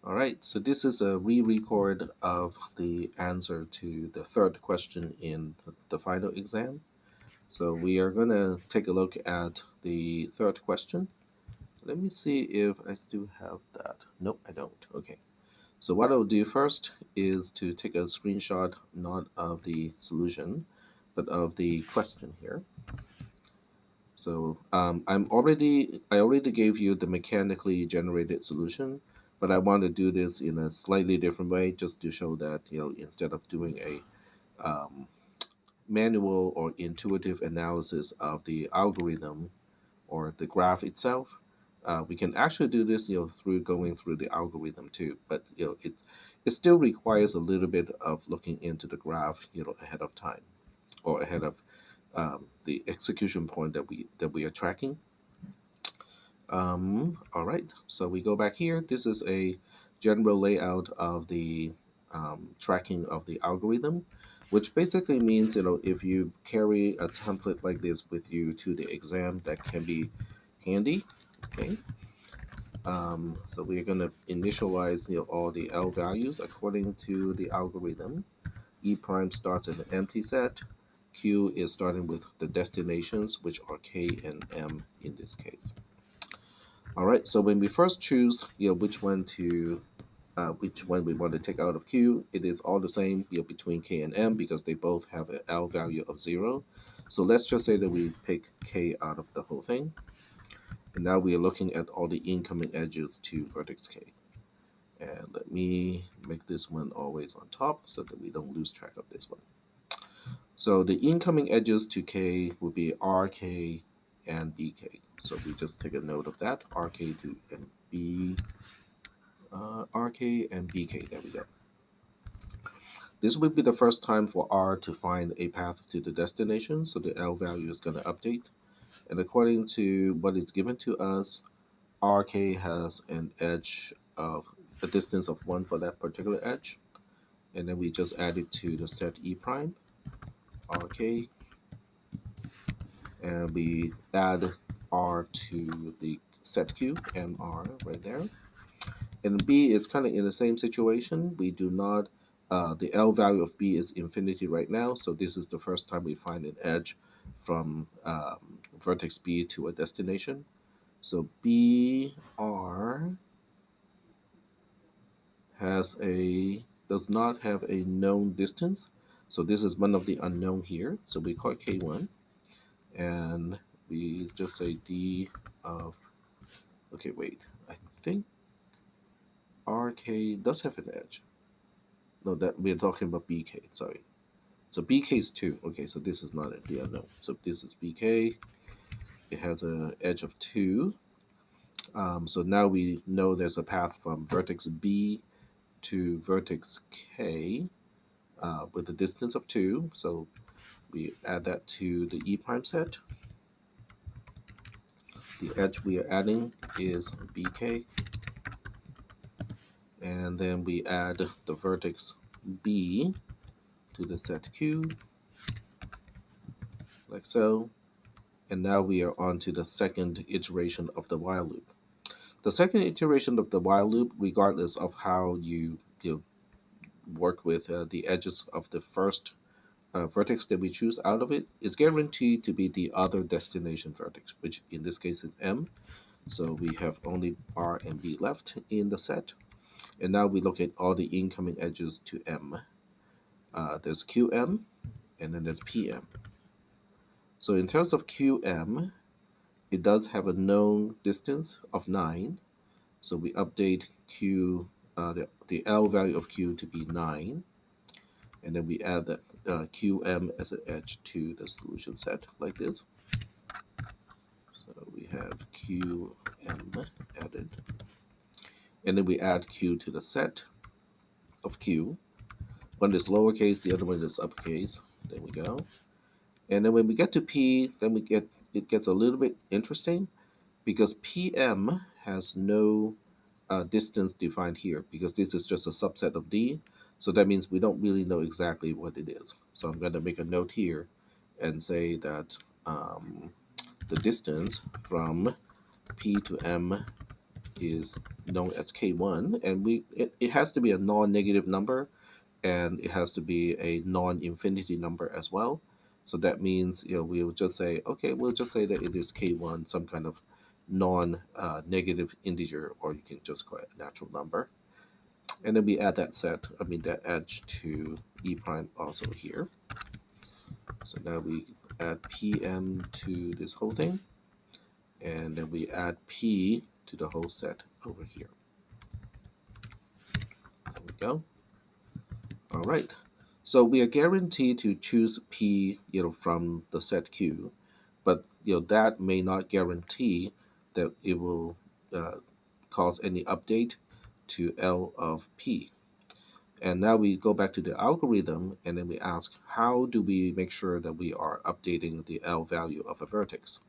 All right, so this is a re-record of the answer to the third question in the final exam. So we are going to take a look at the third question. Let me see if I still have that. Nope, I don't. Okay. So what I'll do first is to take a screenshot not of the solution, but of the question here. So I already gave you the mechanically generated solution, but I want to do this in a slightly different way, just to show that instead of doing a manual or intuitive analysis of the algorithm or the graph itself, we can actually do this through going through the algorithm too. But it still requires a little bit of looking into the graph ahead of time or ahead of the execution point that we are tracking. All right, so we go back here. This is a general layout of the tracking of the algorithm, which basically means, if you carry a template like this with you to the exam, that can be handy. Okay, so we're going to initialize, all the L values according to the algorithm. E prime starts in an empty set. Q is starting with the destinations, which are K and M in this case. All right, so when we first choose, which one we want to take out of Q, it is all the same, between K and M because they both have an L value of 0. So let's just say that we pick K out of the whole thing. And now we are looking at all the incoming edges to vertex K. And let me make this one always on top so that we don't lose track of this one. So the incoming edges to K will be RK and BK. So we just take a note of that, RK to and B, RK and BK. There we go. This will be the first time for R to find a path to the destination, so the L value is going to update. And according to what is given to us, RK has an edge of a distance of 1 for that particular edge. And then we just add it to the set E prime, RK, and we add R to the set Q, MR right there. And B is kind of in the same situation. We do not, the L value of B is infinity right now, so this is the first time we find an edge from vertex B to a destination. So BR does not have a known distance. So this is one of the unknown here. So we call it K1, and we just say D of, okay, wait, I think RK does have an edge. No, that we're talking about BK, sorry. So BK is 2. Okay, so this is not it, the unknown. So this is BK. It has an edge of 2. So now we know there's a path from vertex B to vertex K with a distance of 2. So we add that to the E prime set. The edge we are adding is BK. And then we add the vertex B to the set Q, like so. And now we are on to the second iteration of the while loop. The second iteration of the while loop, regardless of how you work with the edges of the first vertex that we choose out of it, is guaranteed to be the other destination vertex, which in this case is M. So we have only R and B left in the set. And now we look at all the incoming edges to M. There's QM, and then there's PM. So in terms of QM, it does have a known distance of 9. So we update Q, the L value of Q to be 9. And then we add that QM as an edge to the solution set like this. So we have QM added. And then we add Q to the set of Q. One is lowercase, the other one is uppercase. There we go. And then when we get to P, then it gets a little bit interesting because PM has no distance defined here because this is just a subset of D. So that means we don't really know exactly what it is. So I'm going to make a note here and say that the distance from P to M is known as K1, and it has to be a non-negative number, and it has to be a non-infinity number as well. So that means, we'll just say, okay, we'll just say that it is K1, some kind of non-negative integer, or you can just call it a natural number. And then we add that edge to E prime also here. So now we add PM to this whole thing, and then we add P to the whole set over here. There we go. All right. So we are guaranteed to choose P, from the set Q, but that may not guarantee that it will uh, cause any update to L of P. And now we go back to the algorithm, and then we ask, how do we make sure that we are updating the L value of a vertex?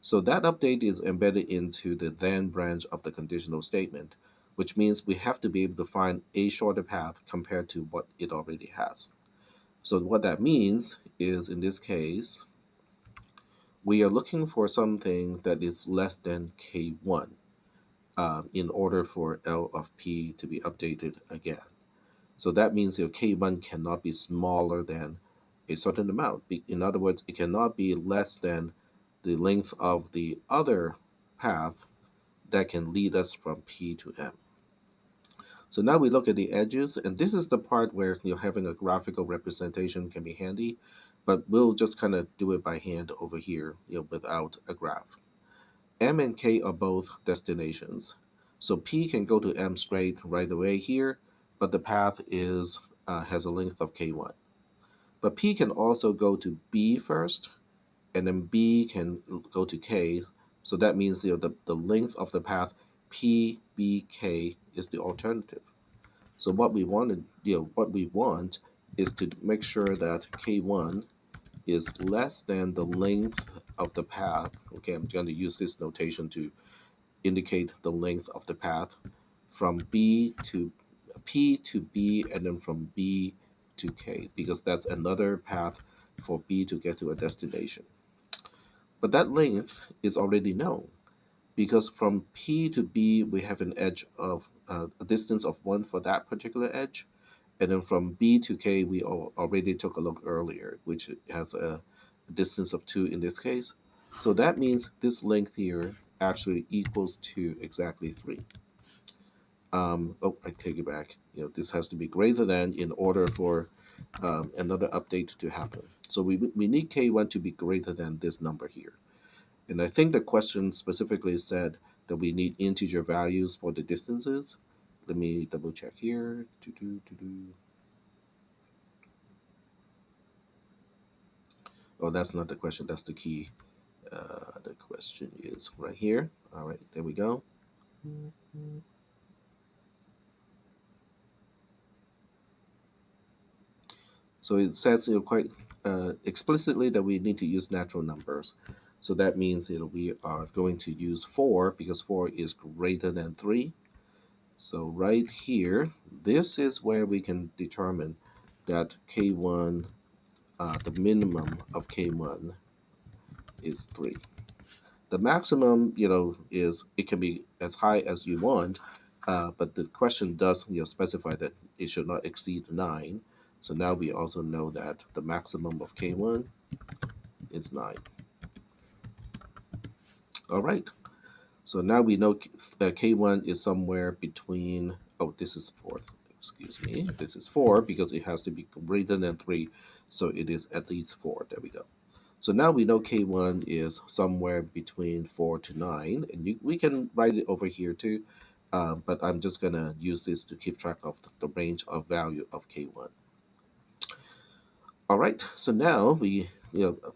So that update is embedded into the then branch of the conditional statement, which means we have to be able to find a shorter path compared to what it already has. So what that means is, in this case, we are looking for something that is less than K1 in order for L of P to be updated again. So that means your K1 cannot be smaller than a certain amount. In other words, it cannot be less than the length of the other path that can lead us from P to M. So now we look at the edges, and this is the part where having a graphical representation can be handy, but we'll just kind of do it by hand over here, without a graph. M and K are both destinations. So P can go to M straight right away here, but the path has a length of K1. But P can also go to B first, and then B can go to K. So that means the length of the path PBK is the alternative. So what we want is to make sure that K1 is less than the length of the path. Okay, I'm going to use this notation to indicate the length of the path from B to P to B, and then from B to K, because that's another path for B to get to a destination. But that length is already known, because from P to B we have an edge of a distance of 1 for that particular edge, and then from B to K we already took a look earlier, which has a distance of 2 in this case. So that means this length here actually equals to exactly 3. I take it back. This has to be greater than in order for another update to happen. So we need K1 to be greater than this number here. And I think the question specifically said that we need integer values for the distances. Let me double check here. Oh, that's not the question. That's the key. The question is right here. All right, there we go. So it says quite explicitly that we need to use natural numbers. So that means we are going to use 4 because 4 is greater than 3. So right here, this is where we can determine that K1, the minimum of K1 is 3. The maximum, is it can be as high as you want, but the question does, specify that it should not exceed 9. So now we also know that the maximum of K1 is 9. All right. So now we know K1 is somewhere between, oh, this is 4. Excuse me. This is 4 because it has to be greater than 3. So it is at least 4. There we go. So now we know K1 is somewhere between 4 to 9. And we can write it over here too. But I'm just going to use this to keep track of the range of value of K1. All right, so now we,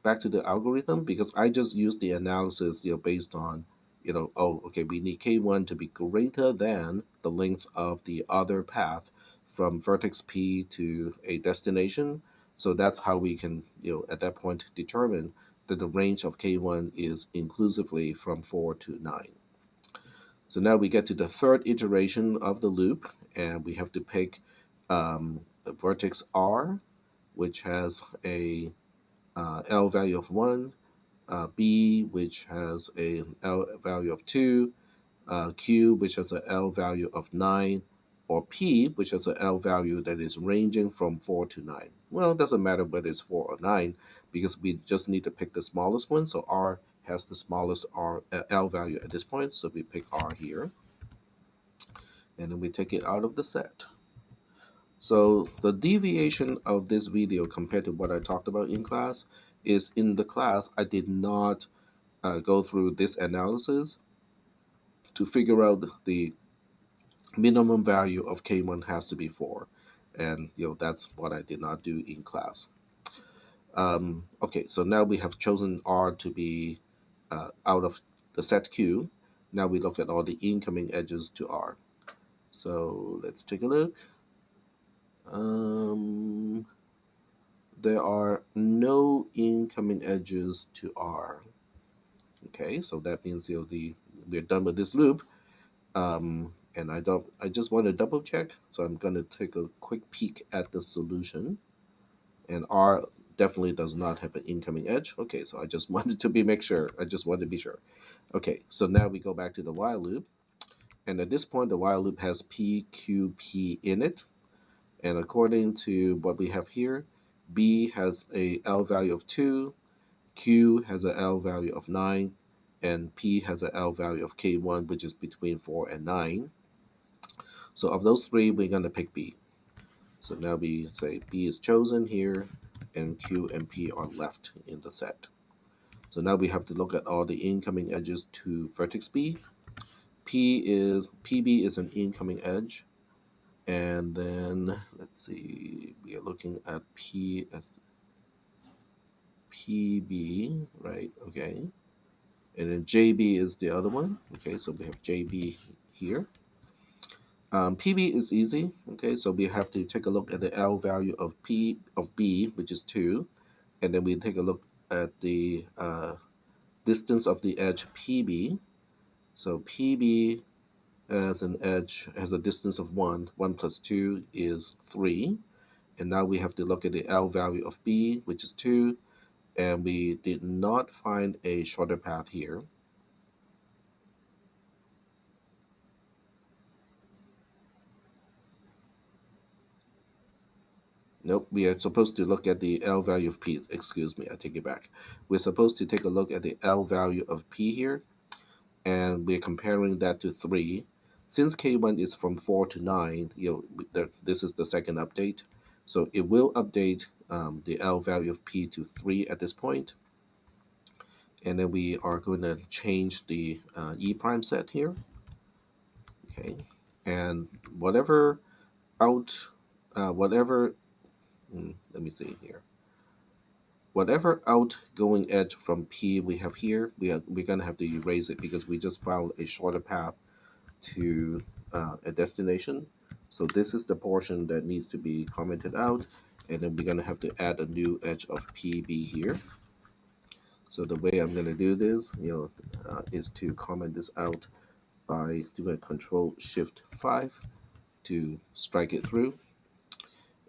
back to the algorithm, because I just used the analysis, based on, oh, okay, we need K1 to be greater than the length of the other path from vertex P to a destination. So that's how we can, at that point, determine that the range of K1 is inclusively from 4 to 9. So now we get to the third iteration of the loop, and we have to pick the vertex R, which has a L value of 1, B, which has a L value of 2, Q, which has a L value of 9, or P, which has a L value that is ranging from 4 to 9. Well, it doesn't matter whether it's 4 or 9 because we just need to pick the smallest one. So R has the smallest L value at this point. So we pick R here, and then we take it out of the set. So the deviation of this video compared to what I talked about in class is in the class, I did not go through this analysis to figure out the minimum value of K1 has to be 4. And that's what I did not do in class. Okay, so now we have chosen R to be out of the set Q. Now we look at all the incoming edges to R. So let's take a look. There are no incoming edges to R. Okay, so that means we're done with this loop. And I just want to double check. So I'm going to take a quick peek at the solution. And R definitely does not have an incoming edge. Okay, so I just wanted to make sure. I just wanted to be sure. Okay, so now we go back to the while loop. And at this point, the while loop has PQP in it. And according to what we have here, B has a L value of 2, Q has a L value of 9, and P has a L value of K1, which is between 4 and 9. So of those three, we're going to pick B. So now we say B is chosen here, and Q and P are left in the set. So now we have to look at all the incoming edges to vertex B. PB is an incoming edge. And then let's see, we are looking at P as PB, right? Okay. And then JB is the other one. Okay, so we have JB here. PB is easy. Okay, so we have to take a look at the L value of B, which is 2, and then we take a look at the distance of the edge PB. So PB has a distance of 1. 1 plus 2 is 3. And now we have to look at the L value of B, which is 2, and we did not find a shorter path here. Nope, we are supposed to look at the L value of P. Excuse me, I take it back. We're supposed to take a look at the L value of P here, and we're comparing that to 3. Since K1 is from 4 to 9, this is the second update. So it will update the L value of P to 3 at this point. And then we are going to change the E prime set here. Okay, and whatever let me see here. Whatever outgoing edge from P we have here, we're going to have to erase it because we just found a shorter path to a destination. So this is the portion that needs to be commented out, and then we're going to have to add a new edge of PB here. So the way I'm going to do this, is to comment this out by doing Control-Shift-5 to strike it through.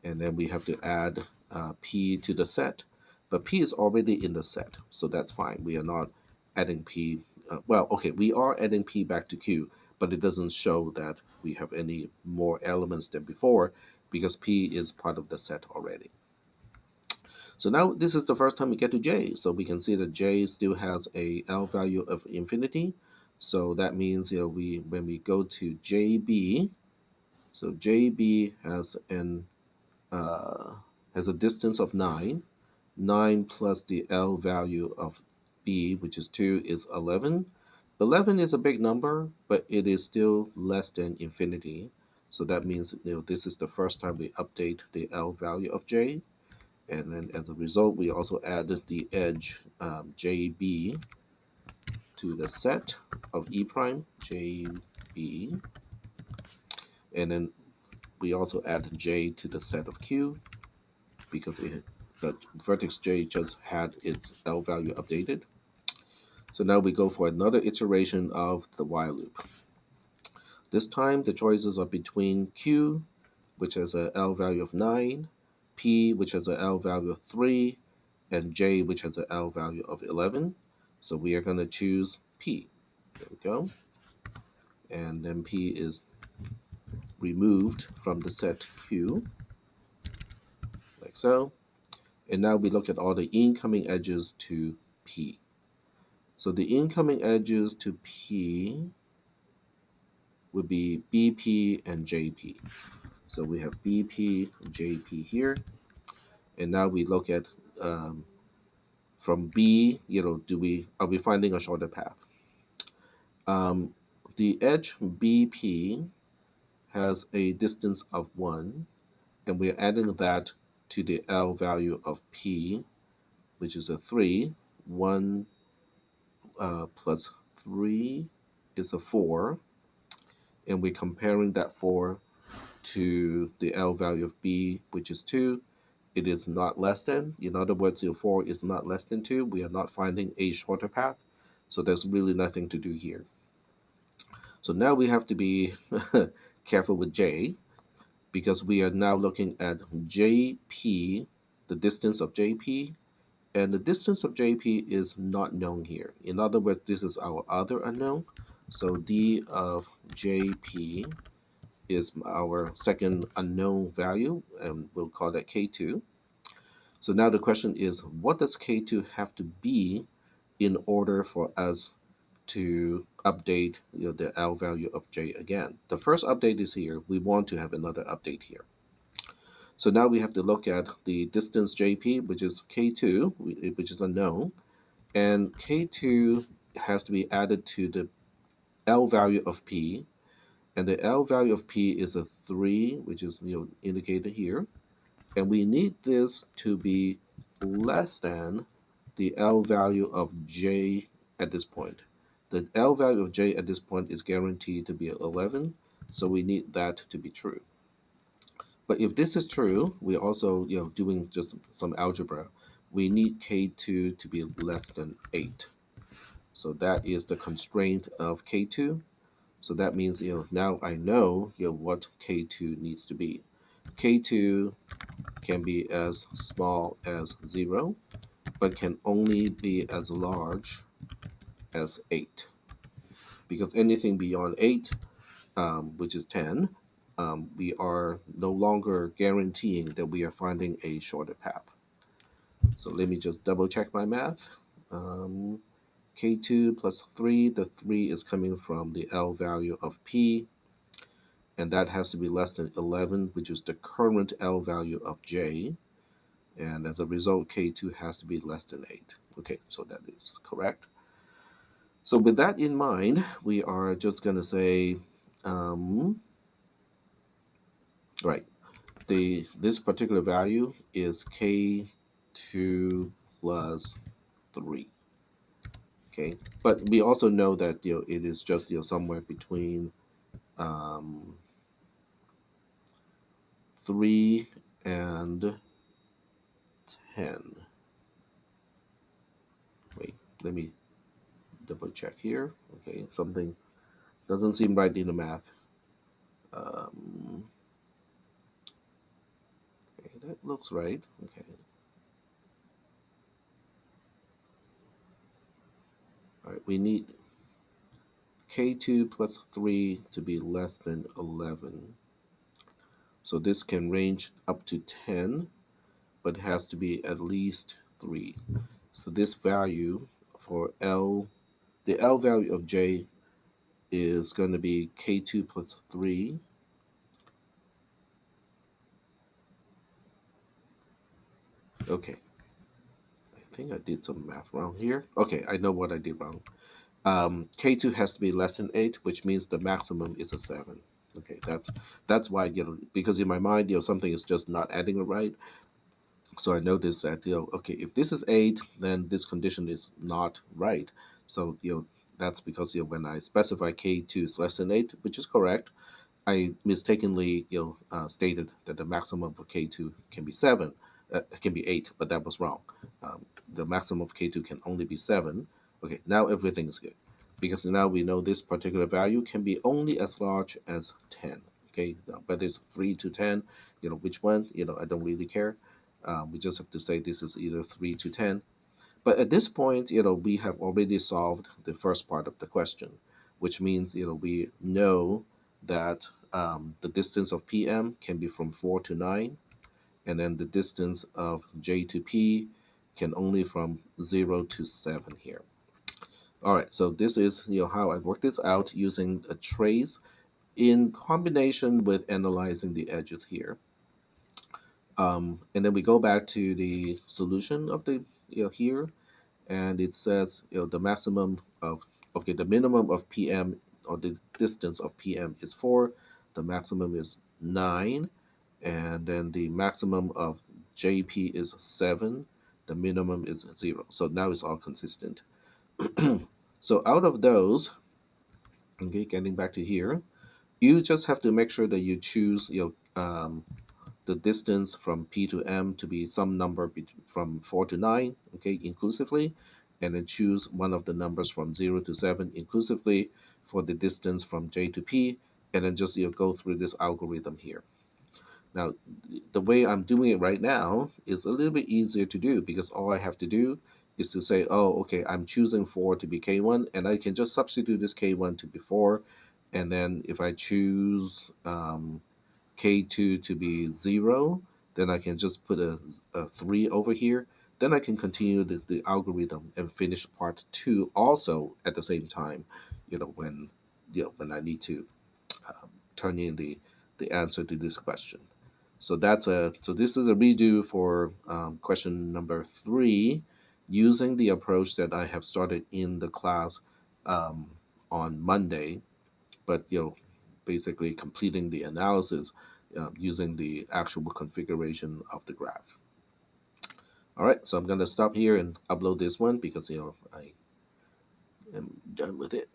And then we have to add P to the set. But P is already in the set, so that's fine. We are not adding P. We are adding P back to Q, but it doesn't show that we have any more elements than before because P is part of the set already. So now this is the first time we get to J. So we can see that J still has a L value of infinity. So that means when we go to JB, so JB has a distance of 9. 9 plus the L value of B, which is 2, is 11. 11 is a big number, but it is still less than infinity. So that means this is the first time we update the L value of J. And then as a result, we also added the edge JB to the set of E prime, JB. And then we also add J to the set of Q because the vertex J just had its L value updated. So now we go for another iteration of the while loop. This time the choices are between Q, which has a L value of 9, P, which has a L value of 3, and J, which has a L value of 11. So we are going to choose P. There we go. and then P is removed from the set Q, like so. And now we look at all the incoming edges to P. So the incoming edges to P would be BP and JP. So we have BP, JP here, and now we look at um, from B. Do we are we finding a shorter path? Um, the edge BP has a distance of 1, and we're adding that to the L value of P, which is a 3. 1 plus 3 is a 4, and we're comparing that 4 to the L value of B, which is 2. It is not less than. In other words, your 4 is not less than 2. We are not finding a shorter path, so there's really nothing to do here. So now we have to be careful with J, because we are now looking at JP, the distance of JP, and the distance of JP is not known here. In other words, this is our other unknown. So D of JP is our second unknown value, and we'll call that K2. So now the question is, what does K2 have to be in order for us to update the L value of J again? The first update is here. We want to have another update here. So now we have to look at the distance JP, which is K2, which is unknown, and K2 has to be added to the L value of P, and the L value of P is a 3, which is indicated here, and we need this to be less than the L value of J at this point. The L value of J at this point is guaranteed to be 11, so we need that to be true. But if this is true, we're also doing just some algebra. We need K2 to be less than 8. So that is the constraint of K2. So that means now I know what K2 needs to be. K2 can be as small as 0, but can only be as large as 8. Because anything beyond 8, which is 10, we are no longer guaranteeing that we are finding a shorter path. So let me just double check my math. Um, K2 plus 3, the 3 is coming from the L value of P, and that has to be less than 11, which is the current L value of J. And as a result, K2 has to be less than 8. Okay, so that is correct. So with that in mind, we are just going to say, right, this particular value is K2 plus 3. Okay, but we also know that it is just somewhere between 3 and 10. Wait, let me double check here. Okay, something doesn't seem right in the math. Um, okay, that looks right. Okay, all right, we need K2 plus 3 to be less than 11. So this can range up to 10, but has to be at least 3. So this value for L, the L value of J is going to be K2 plus 3. Okay, I think I did some math wrong here. Okay, I know what I did wrong. K2 has to be less than 8, which means the maximum is a 7. Okay, that's why because in my mind something is just not adding it right. So I noticed that okay, if this is 8, then this condition is not right. So that's because when I specify K2 is less than 8, which is correct, I mistakenly stated that the maximum of K2 can be 7, can be 8, but that was wrong. The maximum of K2 can only be 7. Okay, now everything is good, because now we know this particular value can be only as large as 10. Okay, but it's 3 to 10. Which one? I don't really care. We just have to say this is either 3 to 10. But at this point, we have already solved the first part of the question. which means we know that the distance of PM can be from 4 to 9, and then the distance of J to P can only from 0 to 7 here. All right, so this is how I work this out using a trace in combination with analyzing the edges here. And then we go back to the solution of the here, and it says the maximum of okay, the minimum of PM, or the distance of PM is 4, the maximum is 9, and then the maximum of JP is 7, the minimum is 0. So now it's all consistent. So out of those, okay, getting back to here, you just have to make sure that you choose the distance from P to M to be some number from 4 to 9, okay, inclusively, and then choose one of the numbers from 0 to 7 inclusively for the distance from J to P, and then just go through this algorithm here. Now, the way I'm doing it right now is a little bit easier to do because all I have to do is to say, oh, okay, I'm choosing 4 to be K1, and I can just substitute this K1 to be 4. And then if I choose K2 to be 0, then I can just put a 3 over here. Then I can continue the algorithm and finish part 2 also at the same time, when when I need to turn in the answer to this question. So this is a redo for question number 3, using the approach that I have started in the class um, on Monday, but basically completing the analysis using the actual configuration of the graph. All right, so I'm gonna stop here and upload this one because I am done with it.